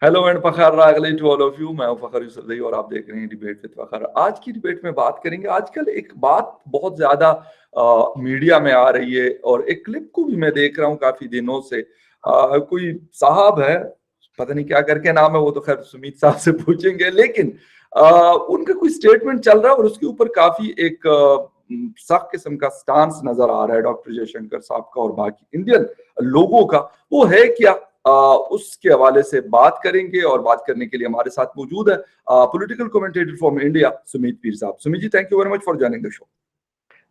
Hello and Fakhar रागले to all of you. मैं हूं फखर यूसुफजई और आप देख रहे हैं डिबेट विद फखर। आज की डिबेट में बात करेंगे, आजकल एक बात बहुत ज्यादा मीडिया में आ रही है और एक क्लिप को भी मैं देख रहा हूं काफी दिनों से। कोई साहब है, पता नहीं क्या करके नाम है, वो तो खैर सुमीत साहब से पूछेंगे, लेकिन उनका कोई स्टेटमेंट चल रहा है और उसके ऊपर काफी एक सख्त किस्म का स्टांस नजर आ रहा है डॉक्टर जयशंकर साहब का और बाकी इंडियन लोगों का। वो है क्या, उसके हवाले से बात करेंगे और बात करने के लिए हमारे साथ मौजूद है political commentator from India Sumit Peer sahab. Sumit ji, thank you very much for joining the show.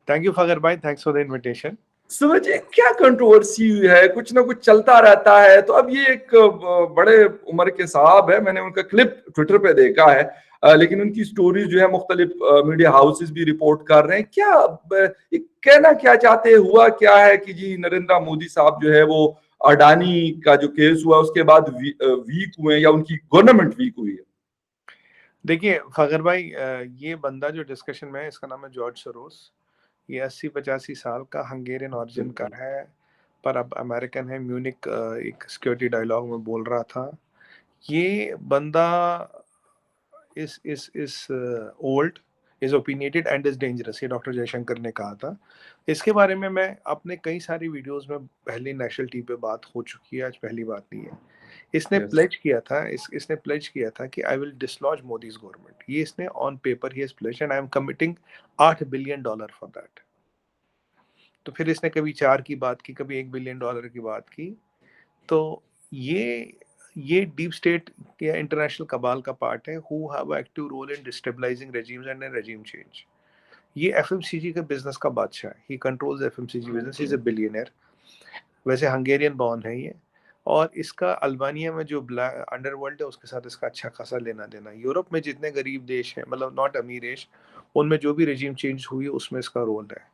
Thank you Fakhar भाई, thanks for the invitation. Sumit ji, क्या कंट्रोवर्सी है, कुछ ना कुछ चलता रहता है। तो अब ये एक बड़े उम्र के साहब है, मैंने उनका क्लिप ट्विटर पे देखा है, लेकिन उनकी स्टोरीज जो है मुख्तलिफ मीडिया हाउसेस भी रिपोर्ट कर रहे हैं। क्या ये कहना क्या चाहते हैं, हुआ क्या है कि जी नरेंद्र मोदी साहब जो है वो अडानी का जो केस हुआ उसके बाद वीक हुए या उनकी गवर्नमेंट वीक हुई है? देखिए फगर भाई, ये बंदा जो डिस्कशन में है इसका नाम है जॉर्ज सोरोस। ये 80-85 साल का हंगेरियन ओरिजिन का है, पर अब अमेरिकन है। म्यूनिक एक सिक्योरिटी डायलॉग में बोल रहा था। ये बंदा इस old, is opinionated and is dangerous, ये डॉक्टर जयशंकर ने कहा था। इसके बारे में मैं अपने कई सारी वीडियोस में पहले नेशनल टीवी पे बात हो चुकी है, आज पहली बात नहीं है। इसने यस। प्लेज किया था, इसने प्लेज किया था कि I will dislodge Modi's government. ये इसने on paper he has plays and I am committing $8 billion for that. तो फिर इसने कभी 4 की बात की, कभी $1 बिलियन की बात की। तो ये डीप स्टेट या इंटरनेशनल कबाल का पार्ट है, who have active role in destabilising regimes and regime change. ये एफएमसीजी के बिजनेस का बादशाह है। He controls FMCG business, he is a billionaire. वैसे हंगेरियन बॉर्न है ये, और इसका अल्बानिया में जो ब्लैक अंडरवर्ल्ड है उसके साथ इसका अच्छा खासा लेना देना। यूरोप में जितने गरीब देश हैं, मतलब नॉट अमीर देश, उनमें जो भी रेजिम चेंज हुई है उसमें इसका रोल है।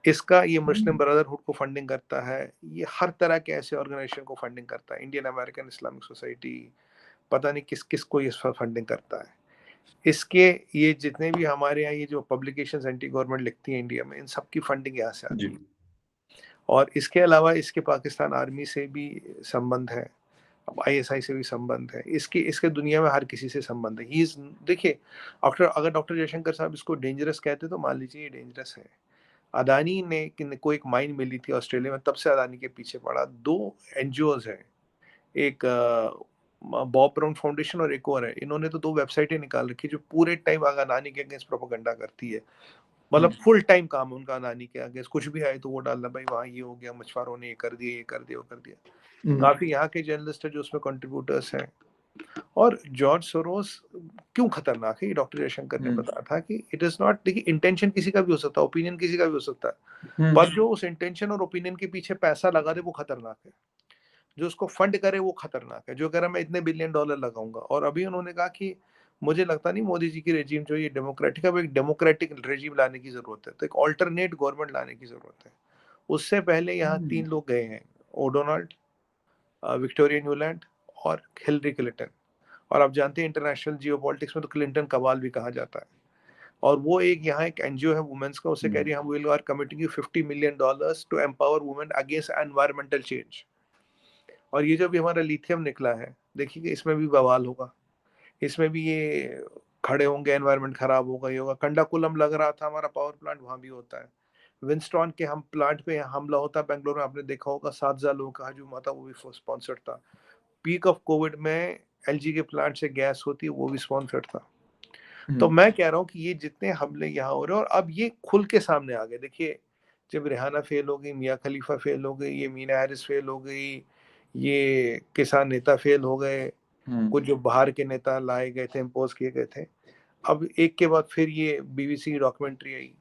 इसका ये मुस्लिम ब्रदरहुड को फंडिंग करता है, ये हर तरह के ऐसे ऑर्गेनाइजेशन को फंडिंग करता है। इंडियन अमेरिकन इस्लामिक सोसाइटी, पता नहीं किस किस को ये फंडिंग करता है। इसके ये जितने भी हमारे यहाँ ये जो पब्लिकेशंस एंटी गवर्नमेंट लिखती हैं इंडिया में, इन सब की फंडिंग यहाँ से आती है। और इसके अलावा इसके पाकिस्तान आर्मी से भी संबंध है, अब आईएसआई से भी संबंध है, इसके इसके दुनिया में हर किसी से संबंध है। ही इज, देखिए, अगर डॉक्टर जयशंकर साहब इसको डेंजरस कहते तो मान लीजिए ये डेंजरस है। अदानी ने को एक माइन मिली थी ऑस्ट्रेलिया में, तब से अदानी के पीछे पड़ा। 2 एनजीओज हैं, एक बॉब ब्राउन फाउंडेशन और एक और है। इन्होंने तो 2 वेबसाइटें निकाल रखी जो पूरे टाइम अदानी के अगेंस्ट प्रोपेगेंडा करती है। मतलब फुल टाइम काम है उनका अदानी के अगेंस्ट, कुछ भी आए तो वो डालना, भाई वहाँ ये हो गया, मछुआरों ने ये कर दिया, ये कर दिया, वो कर दिया। काफी यहाँ के जर्नलिस्ट है जो उसमें कंट्रीब्यूटर्स हैं। और जॉर्ज सोरोस क्यों खतरनाक है, ये डॉक्टर जयशंकर ने बताया था कि इट इज नॉट, देखिए इंटेंशन किसी का भी हो सकता है, ओपिनियन किसी का भी हो सकता है, पर जो उस इंटेंशन और ओपिनियन के पीछे पैसा लगा दे वो खतरनाक है। जो उसको फंड करे वो खतरनाक है। जो कह रहा मैं इतने $1 बिलियन लगाऊंगा, और अभी उन्होंने कहा कि मुझे लगता नहीं मोदी जी की रेजिम जो ये डेमोक्रेटिक है, वो एक डेमोक्रेटिक रेजिम लाने की जरूरत है, तो एक ऑल्टरनेट गवर्नमेंट लाने की जरूरत है। उससे पहले यहाँ 3 लोग गए हैं, ओडोनाल्ड, विक्टोरिया न्यूलैंड और हिलरी क्लिंटन। और आप जानते हैं इंटरनेशनल जियोपॉलिटिक्स में तो क्लिंटन कबाल भी कहा जाता है। और वो एक यहाँ एक एनजीओ है वुमेन्स का, उसे कह रही है हम will are committing you $50 million to empower women against environmental change. और ये जो भी हमारा लिथियम निकला है, देखिए कि इसमें भी बवाल होगा, इसमें भी ये खड़े होंगे, एनवायरनमेंट खराब होगा, ये होगा। कंडाकुलम लग रहा था हमारा पावर प्लांट, वहां भी होता है। विंस्टॉन के हम प्लांट पे हमला होता है बेंगलोर में, आपने देखा होगा, 7,000 लोगों का हजूम आता, वो भी स्पॉन्सर्ड था। पीक ऑफ कोविड में एलजी के प्लांट से गैस होती है, वो भी स्पॉन्सर्ड था। तो मैं कह रहा हूँ कि ये जितने हमले यहाँ हो रहे हैं, और अब ये खुल के सामने आ गए। देखिए, जब रिहाना फेल हो गई, मियाँ खलीफा फेल हो गई, ये मीना हैरिस फेल हो गई, ये किसान नेता फेल हो गए, कुछ जो बाहर के नेता लाए गए थे, इम्पोज किए गए थे, अब एक के बाद फिर ये बीबीसी की डॉक्यूमेंट्री आई,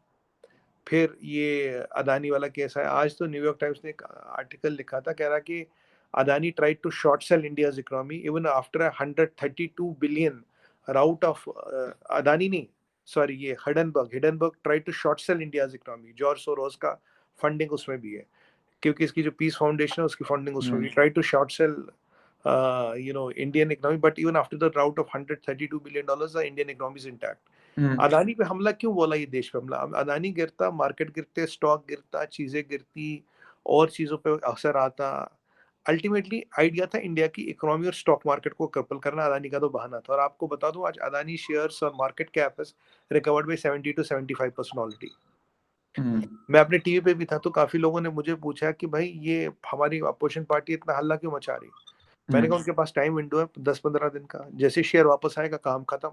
फिर ये अदानी वाला केस आया। आज तो न्यूयॉर्क टाइम्स ने एक आर्टिकल लिखा था, कह रहा कि Adani tried to short sell India's economy even after 132 billion rout of Adani नहीं, सॉरी, ये Hindenburg tried to short sell India's economy. George Soros का फंडिंग उसमें भी है, क्योंकि इसकी जो पीस फाउंडेशन है उसकी फंडिंग उसमें भी। Try to short sell Indian economy, but even after the rout of $132 billion, the Indian economy is intact. Adani पे हमला क्यों बोला, ये देश पे हमला? अदानी गिरता, मार्केट गिरते, स्टॉक गिरता, चीजें गिरती, और चीजों पे असर आता। अल्टीमेटली आइडिया था इंडिया की इकोनॉमी और स्टॉक मार्केट को कपल करना, अदानी का तो बहाना था। और आपको बता दूं आज अदानी शेयर्स और market cap has recovered by 70 to 75% already. मैं अपने टीवी पे भी था तो काफी लोगों ने मुझे पूछा कि भाई ये हमारी अपोजिशन पार्टी इतना हल्ला क्यों मचा रही। मैंने कहा उनके पास टाइम विंडो है 10-15 दिन का, जैसे शेयर वापस आएगा काम खत्म।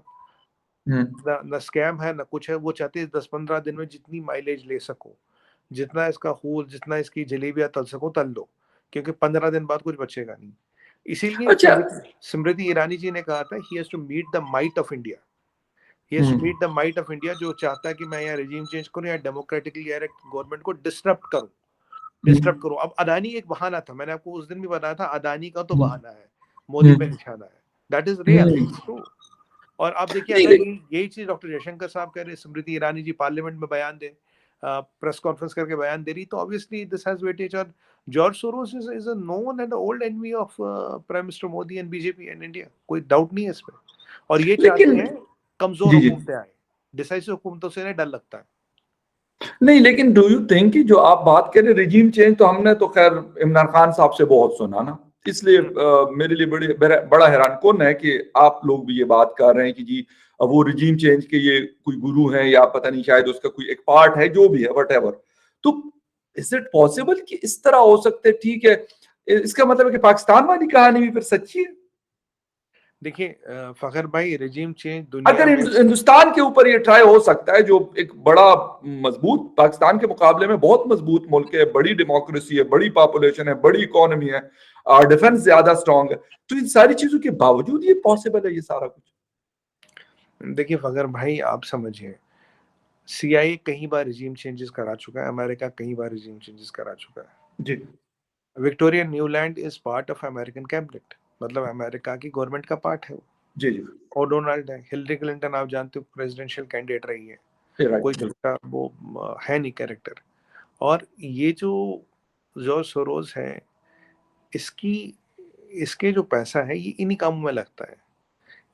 न स्कैम है न कुछ है, वो चाहते हैं 10-15 दिन में जितनी माइलेज ले सको, जितना इसका फूल, जितना इसकी जलेबियां तल सको तल लो, क्योंकि 15 दिन बाद कुछ बचेगा नहीं। इसीलिए अच्छा। स्मृति ईरानी जी ने कहा था he has to meet the might of India, he has to hmm meet the might of India, जो चाहता है कि मैं यहाँ रेजिम चेंज करूँ या डेमोक्रेटिकली इलेक्ट गवर्नमेंट को डिस्टर्ब करूँ। अब अदानी एक बहाना था, मैंने आपको उस दिन भी बताया था अदानी का तो बहाना है, मोदी पे निशाना है, that is real, it's true. और आप देखिए नहीं अगर लेकिन यही चीज डॉक्टर जयशंकर साहब कह रहे, स्मृति ईरानी जी पार्लियामेंट में बयान दे, प्रेस कॉन्फ्रेंस करके बयान दे रही, तो ऑब्वियसली दिस हैज वेटेज। और George Soros is a known and old enemy of prime minister Modi and BJP and India, कोई डाउट नहीं है इसमें। और ये चाहते लेकिन हैं कमजोर जी जी हुकूमतें आए, डिसाइसिव हुकूमतों से इन्हें डर लगता है। नहीं, लेकिन डू यू थिंक कि जो आप बात करें रिजीम चेंज, तो हमने तो खैर इमरान खान साहब से बहुत सुना ना, इसलिए मेरे लिए बड़ा हैरान कौन है कि आप लोग भी ये बात कर रहे हैं कि जी वो रिजीम चेंज के ये कोई गुरु हैं या पता नहीं शायद उसका कोई एक पार्ट है, जो भी है वट। तो इज इट पॉसिबल कि इस तरह हो सकते? ठीक है, इसका मतलब है कि पाकिस्तान वाली कहानी भी फिर सच्ची है। देखिए फखर भाई, रेजिम चेंज दुनिया अगर में हिंदुस्तान के ऊपर ये ट्राई हो सकता है, जो एक बड़ा मजबूत, पाकिस्तान के मुकाबले में बहुत मजबूत मुल्क है, बड़ी डेमोक्रेसी है, बड़ी पॉपुलेशन है, बड़ी इकोनॉमी है, डिफेंस ज्यादा स्ट्रांग है, तो इन सारी चीजों के बावजूद ये पॉसिबल है ये सारा कुछ? देखिए फखर भाई, आप समझिए, सीआईए कई बार रिजीम चेंजेस करा चुका है, अमेरिका कई बार रिजीम चेंजेस करा चुका है। जी Victoria Nuland is part of American cabinet, मतलब अमेरिका की गवर्नमेंट का पार्ट है वो। जी जी। और डोनाल्ड है, हिलरी क्लिंटन आप जानते हो प्रेसिडेंशियल कैंडिडेट रही है, राइट, कोई बिल्कुल। छोटा वो है नहीं कैरेक्टर। और ये जो जॉर्ज सोरोस है, इसकी इसके जो पैसा है ये इन्हीं कामों में लगता है।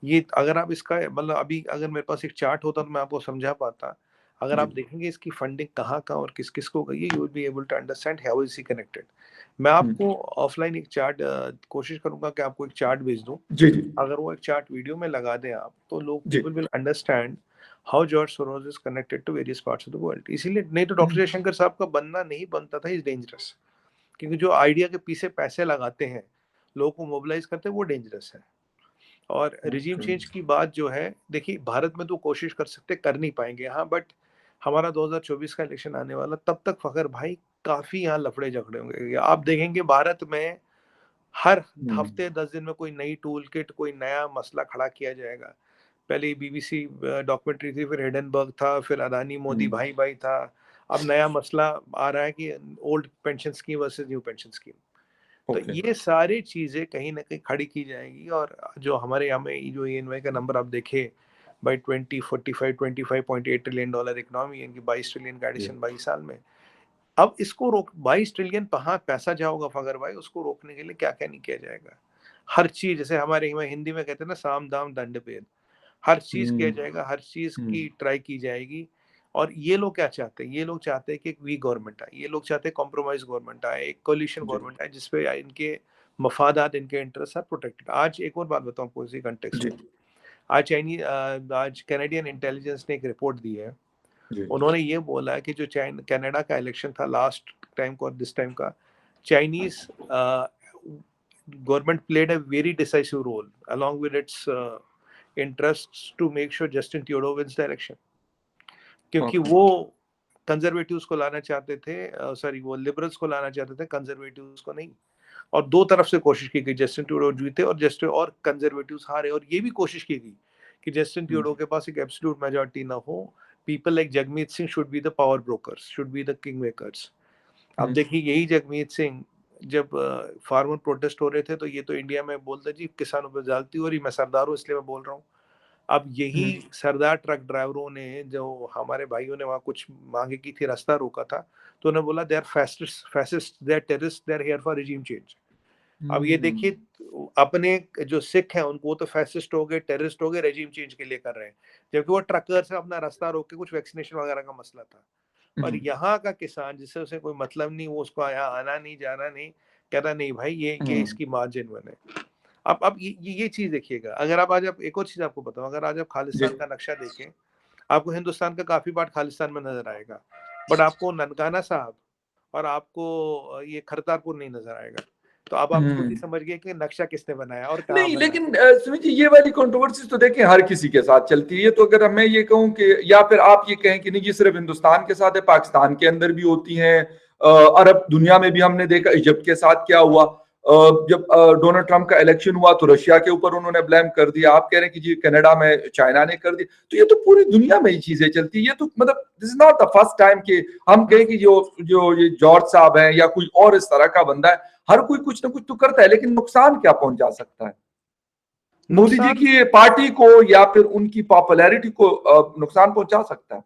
ये अगर आप इसका मतलब अभी अगर मेरे पास एक चार्ट होता तो मैं आपको समझा पाता। अगर जी आप देखेंगे इसकी फंडिंग कहाँ-कहाँ और किस-किस को गई है, you will be able to understand how is he connected. मैं आपको ऑफलाइन एक चार्ट कोशिश करूँगा कि आपको एक चार्ट भेज दूँ। जी जी अगर वो एक चार्ट वीडियो में लगा दें आप, तो लोग जी। People will understand how George Soros is connected to various parts of the world. इसीलिए नहीं तो डॉक्टर जयशंकर साहब का बनना नहीं बनता था, इज डेंजरस। क्योंकि जो आइडिया के पीछे पैसे लगाते हैं, लोगों को मोबिलाइज करते हैं, वो डेंजरस है। और रिजीम ओके। चेंज की बात जो है, देखिए भारत में तो कोशिश कर सकते, कर नहीं पाएंगे हाँ, बट हमारा 2024 का इलेक्शन आने वाला, तब तक फखर भाई काफी यहाँ लफड़े झगड़े होंगे। आप देखेंगे भारत में हर हफ्ते 10 दिन में कोई नई टूल किट, कोई नया मसला खड़ा किया जाएगा। पहले बीबीसी डॉक्यूमेंट्री थी, फिर हिडेनबर्ग था, फिर अदानी मोदी भाई भाई था। अब नया मसला आ रहा है कि old pension scheme versus new pension scheme. तो ओके। ये सारी चीजें कहीं ना कहीं खड़ी की जाएंगी। और जो हमारे यहाँ में जो ईएनवाई का नंबर आप देखे, बाई 2045 $25.8 ट्रिलियन इकोनॉमी, इनकी 22 ट्रिलियन का जी। एडिशन 22 साल में। अब इसको रोक, 22 ट्रिलियन कहाँ पैसा जाओगा फगर भाई, उसको रोकने के लिए क्या क्या नहीं किया जाएगा। हर चीज, जैसे हमारे में हिंदी में कहते हैं ना, साम दाम दंड भेद, हर चीज किया जाएगा, हर चीज की ट्राई की जाएगी। और ये लोग क्या चाहते हैं, ये लोग चाहते हैं कि एक वीक गवर्नमेंट आए, ये लोग चाहते हैं कॉम्प्रोमाइज गवर्नमेंट आए, एक कोलिशन जी गवर्नमेंट आए, जिसपे इनके मफादात, इनके इंटरेस्ट आर प्रोटेक्टेड। आज एक और बात बताऊं आपको इसी कंटेक्स्ट जी में, आज चाइनीज आज कैनेडियन इंटेलिजेंस ने एक रिपोर्ट दी है। जी। उन्होंने ये बोला है कि जो कनाडा का इलेक्शन था लास्ट टाइम का और दिस टाइम का, Chinese government played a very decisive role along with its interests to make sure Justin Trudeau wins the election, क्योंकि ओके। वो कंजर्वेटिव्स को लाना चाहते थे, सॉरी वो लिबरल्स को लाना चाहते थे, कंजर्वेटिव्स को नहीं। और दो तरफ से कोशिश की गई, जस्टिन ट्रूडो जीते और जस्टिन और कंजर्वेटिव्स हारे। और ये भी कोशिश की गई कि जस्टिन ट्रूडो के पास एक एब्सोल्यूट मेजॉरिटी ना हो, people like Jagmeet Singh should be the power brokers, should be the king makers. अब देखिए यही जगमीत सिंह जब फार्मर प्रोटेस्ट हो रहे थे, तो ये तो इंडिया में बोलता जी किसानों पर जालती हो रही, मैं सरदार हूँ इसलिए मैं बोल रहा हूँ। अब यही सरदार ट्रक ड्राइवरों ने, जो हमारे भाइयों ने वहां कुछ मांगे की थी, रास्ता रोका था, तो उन्होंने बोला they are fascist, they are terrorist, they are here for regime change. अब ये देखिए, अपने जो सिख हैं उनको तो फैसिस्ट हो गए, टेररिस्ट हो गए, रेजिम चेंज के लिए कर रहे हैं, जबकि वो ट्रकर से अपना रास्ता रोक के कुछ वैक्सीनेशन वगैरह का मसला था। और यहाँ का किसान जिससे उसे कोई मतलब नहीं, वो उसको यहाँ आना नहीं जाना नहीं, कह रहा नहीं भाई ये इसकी माँ जेन्युइन है। अब ये चीज देखिएगा, अगर आप आज आप एक और चीज आपको बताऊं, अगर आज आप खालिस्तान का नक्शा देखें, आपको हिंदुस्तान का काफी पार्ट खालिस्तान में नजर आएगा, बट आपको ननकाना साहब और आपको ये करतारपुर नहीं नजर आएगा। तो अब आप खुद ही समझ गए कि नक्शा किसने बनाया और कहाँ नहीं, बनाया। लेकिन सुमित जी, ये वाली कंट्रोवर्सी तो देखें हर किसी के साथ चलती है। ये तो अगर मैं ये कहूं कि, या फिर आप ये कहें कि नहीं ये सिर्फ हिंदुस्तान के साथ है, पाकिस्तान के अंदर भी होती हैं, अरब दुनिया में भी हमने देखा इजिप्ट के साथ क्या हुआ। जब डोनाल्ड ट्रंप का इलेक्शन हुआ तो रशिया के ऊपर उन्होंने ब्लेम कर दिया। आप कह रहे हैं कि जी कनाडा में चाइना ने कर दिया। तो ये तो पूरी दुनिया में ही चीजें चलती है। ये तो मतलब this is not the first time कि हम कहें कि जो जो ये जॉर्ज साहब हैं या कोई और इस तरह का बंदा है, हर कोई कुछ ना कुछ तो करता है, लेकिन नुकसान क्या पहुंचा सकता है? मोदी जी की पार्टी को या फिर उनकी पॉपुलैरिटी को नुकसान पहुंचा सकता है।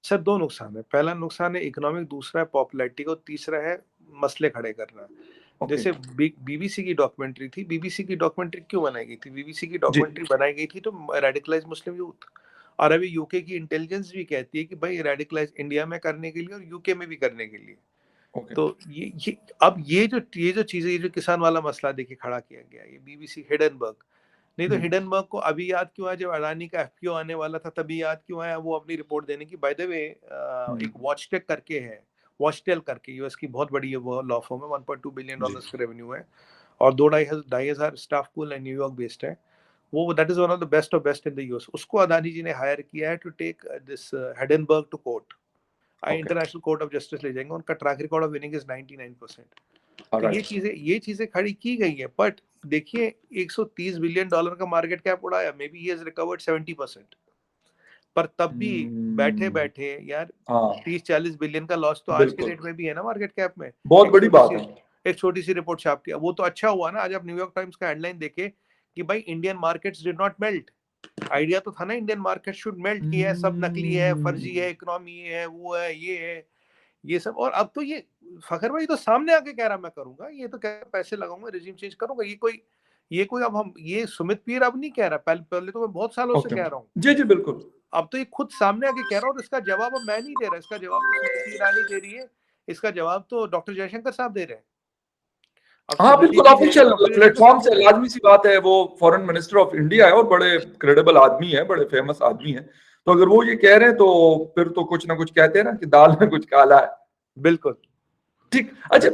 सर दो नुकसान है, पहला नुकसान है इकोनॉमिक, दूसरा है पॉपुलैरिटी को, तीसरा है मसले खड़े करना। जैसे बीबीसी की डॉक्यूमेंट्री थी, बीबीसी की डॉक्यूमेंट्री क्यों बनाई गई थी? बीबीसी की डॉक्यूमेंट्री बनाई गई थी तो रेडिकलाइज मुस्लिम यूथ, और अभी यूके की इंटेलिजेंस भी कहती है कि भाई रेडिकलाइज इंडिया में करने के लिए और यूके में भी करने के लिए। तो ये अब ये जो चीजें, ये जो किसान वाला मसला देखिए खड़ा किया गया, ये बीबीसी हिडनबर्ग, नहीं तो हिडनबर्ग को अभी याद क्यों आया जब अडानी का एफपीओ आने वाला था, तभी याद क्यों आया वो अपनी रिपोर्ट देने की? बाय द वे एक वॉचटेक करके है, वॉचटेल करके, यूएस की बहुत बड़ी वो लॉ फर्म है, $1.2 बिलियन का रेवेन्यू है और 2,500 स्टाफ कूल है, न्यूयॉर्क बेस्ड है वो। That is one of the best of best in the US. उसको अदानी जी ने हायर किया है to take this Hindenburg to court, international court of justice ले जाएंगे। उनका track record of winning is 99%। तो ये चीजें खड़ी की गई है। बट देखिए $130 बिलियन का मार्केट कैप उड़ाया, may be he has recovered 70%, पर तब भी बैठे बैठे यार 30-40 बिलियन का लॉस तो आज के डेट में भी है ना मार्केट कैप में। बहुत बड़ी बात है। एक छोटी सी रिपोर्ट छाप के, वो तो अच्छा हुआ ना आज आप न्यूयॉर्क टाइम्स का हेडलाइन देखे कि भाई Indian markets did not melt. Idea तो था ना इंडियन मार्केट शुड मेल्ट, किया है सब नकली है, फर्जी है, इकोनॉमी है, वो है, ये है, ये सब। और अब तो ये फखर भाई तो सामने आके कह रहा मैं करूंगा, ये तो कह पैसे लगाऊंगा, रिजीम चेंज करूंगा। ये कोई अब हम ये सुमित पीर अब नहीं कह रहा, पहले तो मैं बहुत सालों से कह रहा हूँ। जी जी बिल्कुल। अब तो ये खुद सामने आके कह रहा हूँ और इसका जवाब अब मैं नहीं दे रहा, इसका जवाब तो स्मृति ईरानी दे रही है, इसका जवाब तो डॉक्टर जयशंकर साहब दे रहे हैं। हाँ बिल्कुल, ऑफिशियल प्लेटफॉर्म से लाजमी सी बात है। वो फॉरेन मिनिस्टर ऑफ इंडिया है और बड़े क्रेडिबल आदमी है, बड़े फेमस आदमी है। तो अगर वो ये कह रहे हैं तो फिर तो कुछ ना कुछ कहते हैं ना कि दाल में कुछ काला है। बिल्कुल ठीक। अच्छा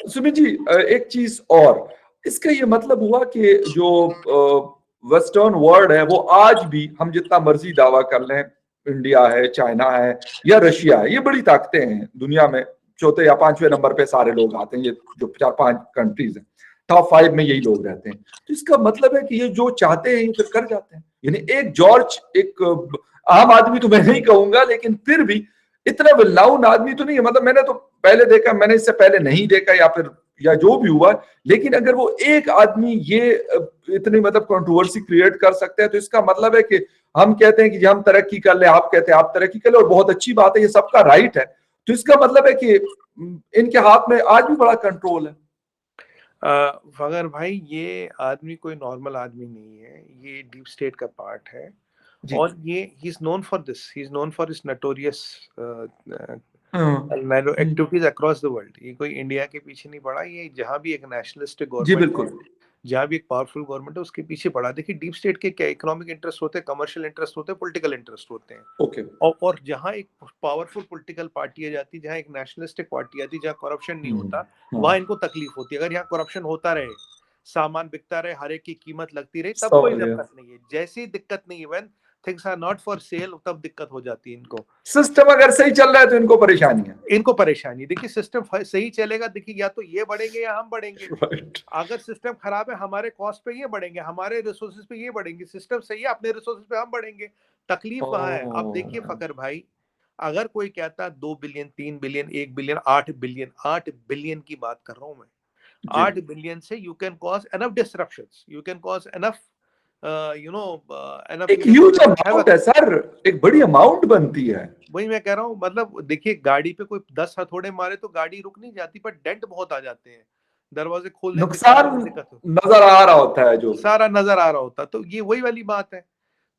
सुमित जी, एक चीज और, इसका ये मतलब हुआ कि जो वेस्टर्न वर्ल्ड है वो आज भी, हम जितना मर्जी दावा कर लें, इंडिया है, चाइना है या रशिया है, ये बड़ी ताकतें हैं दुनिया में, चौथे या पांचवें नंबर पे सारे लोग आते हैं। ये जो 4-5 कंट्रीज हैं, टॉप 5 में यही लोग रहते हैं। तो इसका मतलब है कि ये जो चाहते हैं ये फिर कर जाते हैं। यानी एक जॉर्ज, एक आम आदमी तो मैं नहीं कहूंगा, लेकिन फिर भी इतना वेल आदमी तो नहीं है। मतलब मैंने तो पहले देखा, मैंने इससे पहले नहीं देखा या फिर या जो भी हुआ, लेकिन अगर वो एक आदमी ये इतनी मतलब कंट्रोवर्सी क्रिएट कर सकते हैं, तो इसका मतलब है कि हम कहते हैं कि हम तरक्की कर ले, आप कहते हैं आप तरक्की कर ले, और बहुत अच्छी बात है, ये सबका राइट है। तो इसका मतलब है कि इनके हाथ में आज भी बड़ा कंट्रोल है। फगर भाई ये आदमी कोई नॉर्मल आदमी नहीं है, ये डीप स्टेट का पार्ट है और ये he is known for this, he is known for his notorious activities across the world. ये कोई इंडिया के पीछे नहीं पड़ा, ये जहां भी एक नेशनलिस्टिक गवर्नमेंट है, जहां भी एक पावरफुल गवर्नमेंट है, उसके पीछे पड़ा। देखिए डीप स्टेट के क्या इकोनॉमिक इंटरेस्ट होते हैं, कमर्शियल इंटरेस्ट होते हैं, पॉलिटिकल इंटरेस्ट होते हैं। और जहां एक पावरफुल पॉलिटिकल पार्टी आ जाती है, जहां एक नेशनलिस्टिक पार्टी आती है, जहां करप्शन नहीं होता, वहां इनको तकलीफ होती है। अगर यहाँ करप्शन होता रहे, सामान बिकता रहे, हर एक की कीमत लगती रही, तब कोई दिक्कत नहीं है। जैसी दिक्कत नहीं है, when things are not for sale, तब दिक्कत हो जाती है इनको। सिस्टम अगर सही चल रहा है तो इनको परेशानी है, इनको परेशानी। देखिए सिस्टम सही चलेगा, देखिए या तो ये बढ़ेंगे या हम बढ़ेंगे। अगर सिस्टम खराब है, हमारे कॉस्ट पे ये बढ़ेंगे, हमारे रिसोर्सेज पे ये बढ़ेंगे। सिस्टम सही है, अपने रिसोर्सेज पे हम बढ़ेंगे। तकलीफ कहाँ है? अब देखिए फकर भाई, अगर कोई कहता 2 billion, 3 billion, 1 billion, 8 billion, 8 billion की बात कर रहा हूं मैं। 8 बिलियन से you can cause enough disruptions, you can cause enough एक ह्यूज अमाउंट है सर, एक बड़ी अमाउंट बनती है। वही मैं कह रहा हूँ, मतलब देखिए गाड़ी पे कोई 10 हथौड़े मारे तो गाड़ी रुक नहीं जाती, पर डेंट बहुत आ जाते हैं, दरवाजे खोलने नुकसान नजर आ रहा होता है, जो सारा नजर आ रहा होता। तो ये वही वाली बात है।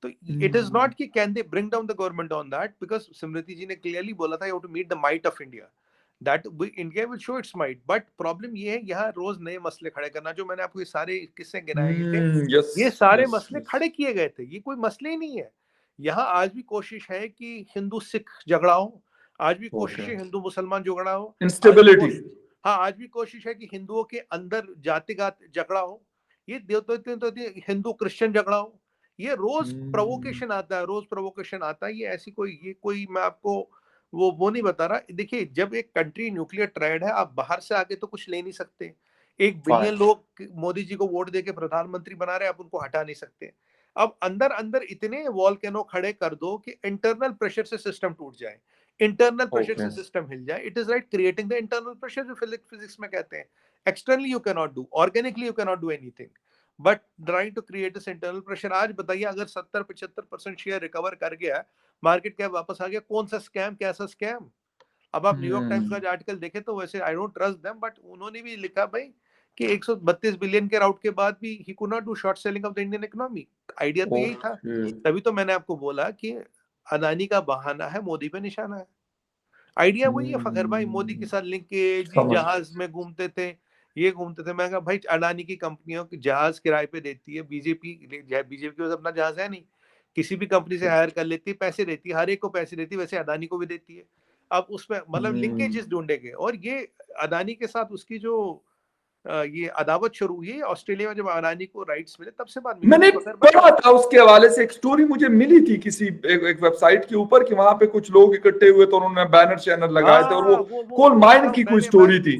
तो इट इज नॉट कि can they bring down the government on that, because Smriti ji ने क्लियरली बोला था, you have to meet the might of India. That India will show its might, but problem ये है यहाँ रोज नए मसले खड़े करना। जो मैंने आपको ये सारे किस्से गिनाए थे, यस ये सारे यस मसले यस खड़े किए गए थे, ये कोई मसले ही नहीं है। यहाँ आज भी कोशिश है कि हिंदू सिख झगड़ा हो, आज भी कोशिश ओके है हिंदू मुसलमान झगड़ा हो, आज भी इंस्टेबिलिटी हाँ आज भी कोशिश है कि हिंदुओं के अंदर जातिगत झगड़ा हो, ये हिंदू क्रिश्चियन झगड़ा हो, ये रोज प्रोवोकेशन आता है, रोज प्रोवोकेशन आता है। ये ऐसी कोई, ये कोई मैं आपको वो नहीं बता रहा। देखिए जब एक कंट्री न्यूक्लियर ट्रायड है, आप बाहर से आके तो कुछ ले नहीं सकते। 1 बिलियन लोग मोदी जी को वोट देके प्रधानमंत्री बना रहे हैं, आप उनको हटा नहीं सकते। अब अंदर अंदर इतने वॉल्केनो खड़े कर दो कि इंटरनल प्रेशर से सिस्टम टूट जाए, इंटरनल प्रेशर ओके से सिस्टम हिल जाए। It is like creating the internal pressure, जो फिजिक्स में कहते हैं। Externally you can not do, organically you can not do anything, but trying to create this internal pressure. आज बताइए अगर 70-75% शेयर रिकवर कर गया, मार्केट कैप वापस आ गया, कौन सा स्कैम, कैसा स्कैम। अब आप न्यूयॉर्क टाइम्स का आर्टिकल देखें तो वैसे I don't trust them, but उन्होंने भी लिखा भाई कि 132 बिलियन के राउट के बाद भी he could not do short selling of the Indian economy. Idea तो यही था। तभी तो मैंने आपको बोला कि अदानी का बहाना है, मोदी पे निशाना है। आइडिया वही है फखर भाई, मोदी के साथ लिंकेज, जी जहाज में घूमते थे, ये घूमते थे। मैं कहा भाई अडानी की कंपनियों की जहाज किराए पे देती है बीजेपी, बीजेपी के पास अपना जहाज है नहीं, किसी भी कंपनी से हायर कर लेती है, पैसे देती है, हर एक को पैसे देती है, वैसे अडानी को भी देती है। अब उसमें मतलब लिंकेजेस ढूंढेंगे। और ये अडानी के साथ उसकी जो ये अदावत शुरू हुई है ऑस्ट्रेलिया में, जब अडानी को राइट्स मिले तब से बात मिली मैंने फखर भाई। पढ़ा था उसके हवाले से, एक स्टोरी मुझे मिली थी किसी एक वेबसाइट के ऊपर कि वहां पे कुछ लोग इकट्ठे हुए तो उन्होंने बैनर शैनर लगाए थे और वो कोल माइन की कोई स्टोरी थी।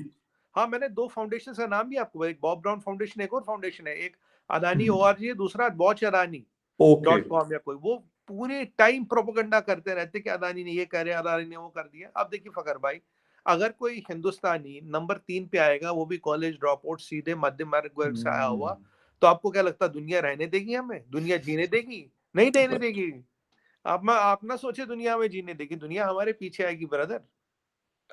हाँ मैंने 2 फाउंडेशन का नाम भी आपको, एक बॉब ब्राउन फाउंडेशन, एक और फाउंडेशन है, एक अदानी ORG है, दूसरा वॉच अदानी .com या कोई। वो पूरे टाइम प्रोपेगेंडा करते रहते कि अदानी ने ये करे, अदानी ने वो कर दिया। अब देखिए फखर भाई, अगर कोई हिंदुस्तानी नंबर 3 पे आएगा, वो भी कॉलेज ड्रॉप आउट, सीधे मध्यम वर्ग से आया हुआ, तो आपको क्या लगता है दुनिया रहने देगी हमें? दुनिया जीने देगी? नहीं रहने देगी। आप ना सोचे दुनिया में जीने देगी, दुनिया हमारे पीछे आएगी brother.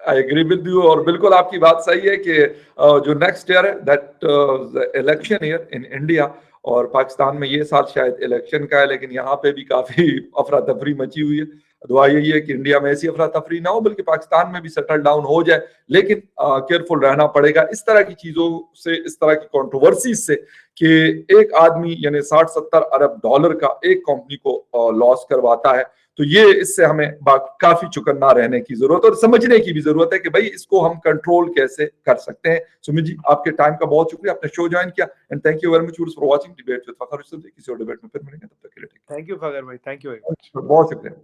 I agree with you, और बिल्कुल आपकी बात सही है कि जो नेक्स्ट ईयर है that election year in India, और पाकिस्तान में ये साल शायद इलेक्शन का है, लेकिन यहाँ पे भी काफी अफरा तफरी मची हुई है। दुआ यही है कि इंडिया में ऐसी अफरा तफरी ना हो, बल्कि पाकिस्तान में भी सेटल डाउन हो जाए। लेकिन केयरफुल रहना पड़ेगा इस तरह की चीजों से, इस तरह की कंट्रोवर्सी से, कि एक आदमी यानी 60-70 अरब डॉलर का एक कंपनी को लॉस करवाता है। तो ये इससे हमें काफी चौकन्ना रहने की जरूरत और समझने की भी जरूरत है कि भाई इसको हम कंट्रोल कैसे कर सकते हैं। सुमित जी, आपके टाइम का बहुत शुक्रिया, आपने शो ज्वाइन किया, and thank you very much for watching debate with Fakhar. किसी और डिबेट में फिर मिलेंगे, तब तक के लिए थैंक यू फखर भाई, थैंक यू वेरी मच, बहुत शुक्रिया।